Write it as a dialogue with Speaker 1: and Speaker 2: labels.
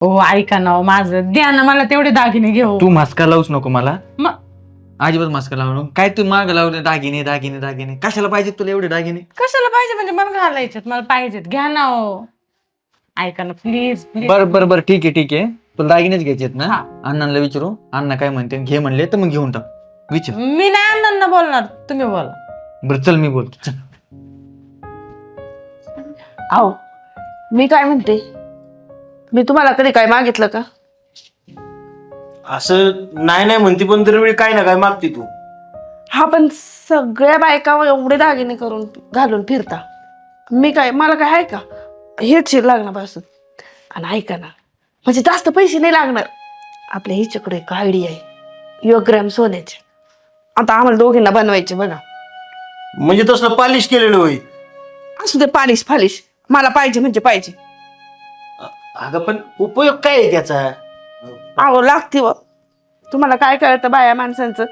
Speaker 1: हो ऐका ना हो, माझं द्या ना मला तेवढे दागिने घेऊ.
Speaker 2: तू मास्का लावूच नको मला,
Speaker 1: मग
Speaker 2: अजिबात मास्का लावू नको. काय तू माग लावले दागिने दागिने दागिने, कशाला पाहिजे तुला एवढे दागिने?
Speaker 1: कशाला पाहिजे म्हणजे मला घालायचेत, मला पाहिजेत, घ्या ना हो. ऐका ना प्लीज प्लीज.
Speaker 2: बरं ठीक आहे. तुला दागिनेच घ्यायचे आहेत ना?
Speaker 1: हा.
Speaker 2: अण्णांना विचारू, अण्णा काय म्हणते, घे म्हणले तर मग घेऊन टाक. विचार.
Speaker 1: मी नाही अण्णांना बोलणार, तुम्ही बोला.
Speaker 2: बरं चल मी बोलतो, चल.
Speaker 3: अहो मी काय म्हणते, मी तुम्हाला कधी काय मागितलं का?
Speaker 4: असं नाही म्हणते, पण दरवेळी काय ना काय मागते तू.
Speaker 3: हा पण सगळ्या बायका एवढे दागिने करून घालून फिरता, मी काय, मला काय आहे का? हेच शिर लागण्यापासून. आणि ऐका ना, म्हणजे जास्त पैसे नाही लागणार. आपल्या हिच्याकडे एक आयडिया आहे, 1 ग्रॅम सोन्याचे. आता आम्हाला दोघींना बनवायचे बघा.
Speaker 4: म्हणजे तसलं पॉलिश केलेलं होई.
Speaker 3: असू दे, पालिश फालिश, मला पाहिजे म्हणजे पाहिजे.
Speaker 4: अगं पण उपयोग काय आहे त्याचा?
Speaker 3: अहो लागते व, तुम्हाला काय कळतं बाया माणसांचं.